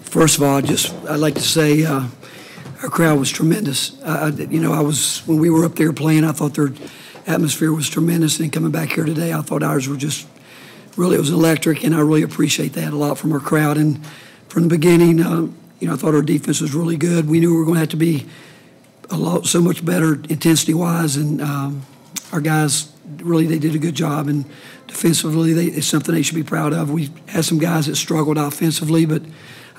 First of all, I'd like to say our crowd was tremendous. When we were up there playing, I thought their atmosphere was tremendous. And coming back here today, I thought ours were just really, it was electric, and I really appreciate that a lot from our crowd. And from the beginning, I thought our defense was really good. We knew we were going to have to be so much better intensity-wise, and our guys really, they did a good job. And defensively, it's something they should be proud of. We had some guys that struggled offensively, but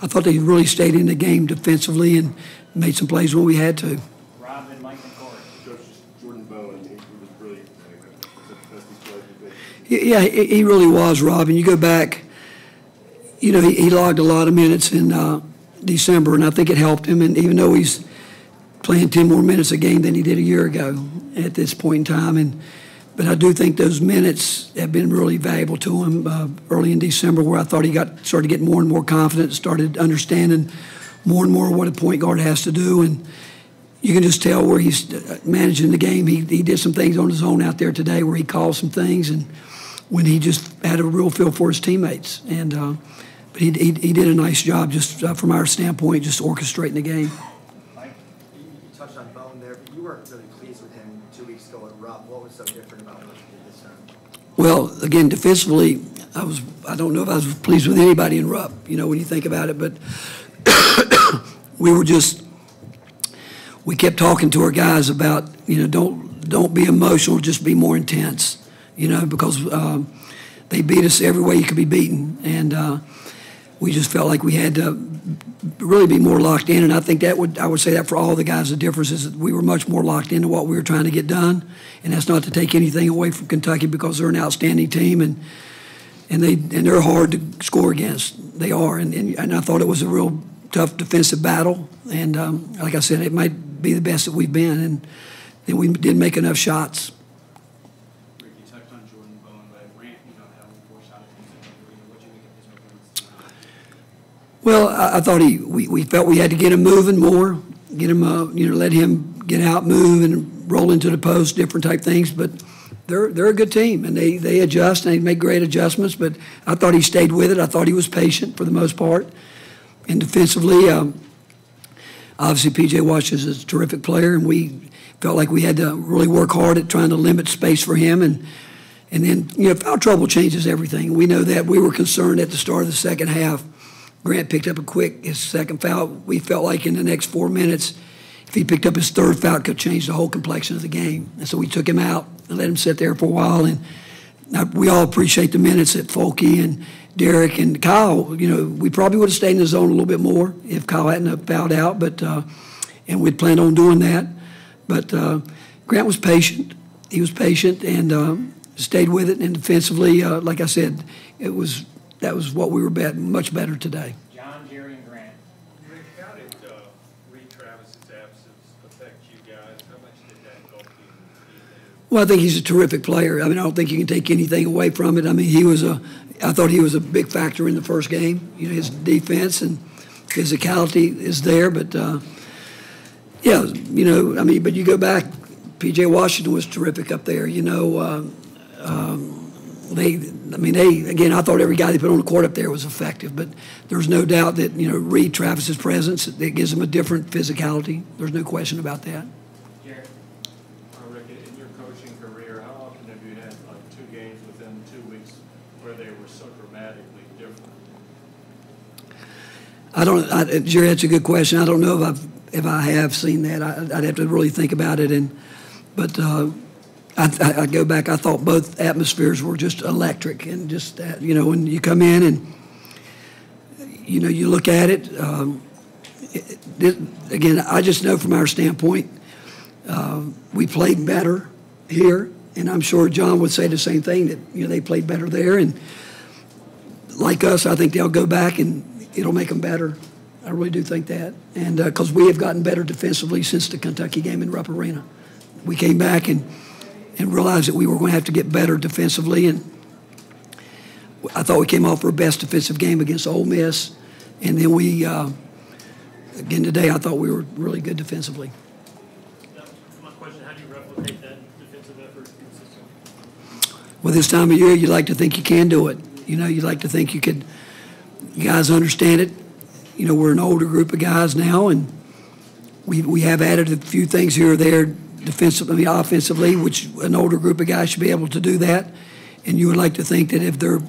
I thought they really stayed in the game defensively and made some plays when we had to. Rob and Mike and Corey. Coach Jordan Bowen, he was brilliant. Yeah, he really was, Rob. And you go back, he logged a lot of minutes in December, and I think it helped him. And even though he's playing 10 more minutes a game than he did a year ago at this point in time, but I do think those minutes have been really valuable to him early in December, where I thought he started getting more and more confident, started understanding more and more what a point guard has to do. And you can just tell where he's managing the game. He did some things on his own out there today where he called some things, and when he just had a real feel for his teammates. And but he did a nice job just from our standpoint, just orchestrating the game. Mike, you touched on Bowen there, but you weren't really pleased with him 2 weeks ago at Rupp. What was so different about what you did this time? Well, again, defensively, I don't know if I was pleased with anybody in Rupp, when you think about it, but we kept talking to our guys about, don't be emotional, just be more intense, because they beat us every way you could be beaten. And we just felt like we had to really be more locked in. And I think I would say that for all the guys, the difference is that we were much more locked into what we were trying to get done. And that's not to take anything away from Kentucky, because they're an outstanding team, and they're hard to score against. They are. And I thought it was a real tough defensive battle. And like I said, it might be the best that we've been. And then we didn't make enough shots. Rick, you touched on Jordan Bowen, but Grant, having 4 shots. What do you think of his performance? Well, I thought we felt we had to get him moving more, get him, let him get out, move, and roll into the post, different type things. But they're a good team, and they adjust, and they make great adjustments. But I thought he stayed with it. I thought he was patient for the most part. And defensively, obviously P.J. Washington is a terrific player, and we felt like we had to really work hard at trying to limit space for him. And then, foul trouble changes everything. We know that. We were concerned at the start of the second half. Grant picked up his second foul. We felt like in the next 4 minutes, if he picked up his third foul, it could change the whole complexion of the game. And so we took him out and let him sit there for a while. And we all appreciate the minutes that Folke and Derek and Kyle, we probably would have stayed in the zone a little bit more if Kyle hadn't fouled out, and we'd planned on doing that. But Grant was patient. He was patient and stayed with it. And defensively, like I said, that was what we were much better today. John, Jerry, and Grant. Rick, how did Reed Travis's absence affect you guys? How much did that help you? Well, I think he's a terrific player. I don't think you can take anything away from it. I thought he was a big factor in the first game. His defense and physicality is there, but but you go back, P.J. Washington was terrific up there. I thought every guy they put on the court up there was effective, but there's no doubt that, Reed Travis's presence, it gives him a different physicality. There's no question about that. Jared. Rick, in your coaching career, how often have you had 2 games within 2 weeks where they were so dramatically different? Jerry, that's a good question. I don't know if I have seen that. I'd have to really think about it. But I go back. I thought both atmospheres were just electric, and just that, when you come in and you look at it. Again, I just know from our standpoint, we played better here, and I'm sure John would say the same thing, that they played better there, and like us, I think they'll go back and it'll make them better. I really do think that, and because we have gotten better defensively since the Kentucky game in Rupp Arena. We came back and realized that we were going to have to get better defensively, and I thought we came off our best defensive game against Ole Miss, and then we, again today, I thought we were really good defensively. My question, how do you replicate that defensive effort consistently? Well, this time of year, you'd like to think you can do it. You'd like to think you guys understand it. you know, we're an older group of guys now, and we have added a few things here or there defensively, offensively, which an older group of guys should be able to do that. And you would like to think that if they're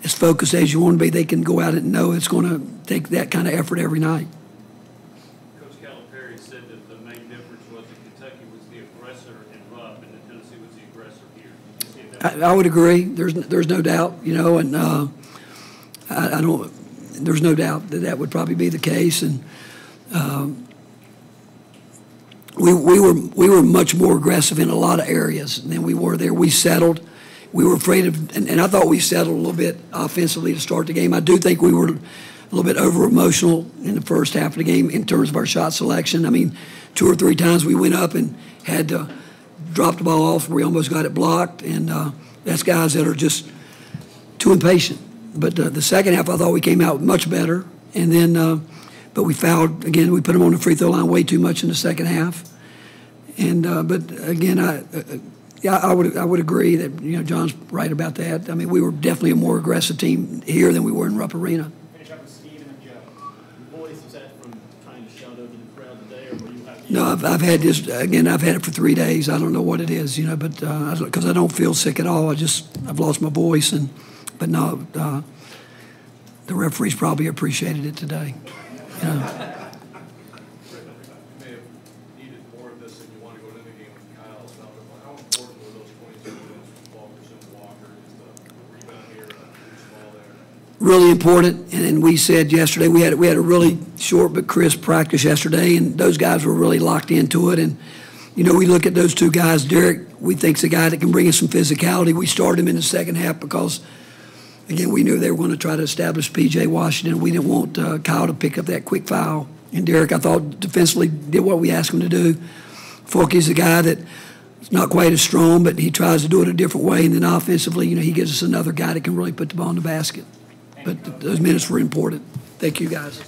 as focused as you want to be, they can go out and know it's going to take that kind of effort every night. Coach Calipari said that the main difference was that Kentucky was the aggressor in Rupp and that Tennessee was the aggressor here. Did you see that? I would agree. There's no doubt, you know, and I don't. There's no doubt that that would probably be the case, and we were much more aggressive in a lot of areas than we were there. We settled. We were afraid of, and I thought we settled a little bit offensively to start the game. I do think we were a little bit over emotional in the first half of the game in terms of our shot selection. I mean, 2 or 3 times we went up and had to drop the ball off where we almost got it blocked, and that's guys that are just too impatient. But the second half, I thought we came out much better, and then, but we fouled again. We put them on the free throw line way too much in the second half, and but again, I would agree that, you know, John's right about that. I mean, we were definitely a more aggressive team here than we were in Rupp Arena. Finish up with Stephen and Joe. Your voice, was that from trying to shout over the crowd today, or were you happy? No, I've had this again. I've had it for 3 days. I don't know what it is, you know, but because I don't feel sick at all. I've lost my voice, but no, the referees probably appreciated it today. You know. You may have needed more of this than you want to go into the game with Kyle. So how important were those 22 minutes with Fulkerson, Walker, just the rebound here, loose ball there? Really important, and we said yesterday we had a really short but crisp practice yesterday, and those guys were really locked into it. And you know, we look at those 2 guys. Derek, we think's a guy that can bring us some physicality. We started him in the second half because, again, we knew they were going to try to establish P.J. Washington. We didn't want Kyle to pick up that quick foul. And Derek, I thought, defensively did what we asked him to do. Fulke's a guy that's not quite as strong, but he tries to do it a different way. And then offensively, you know, he gives us another guy that can really put the ball in the basket. But those minutes were important. Thank you, guys.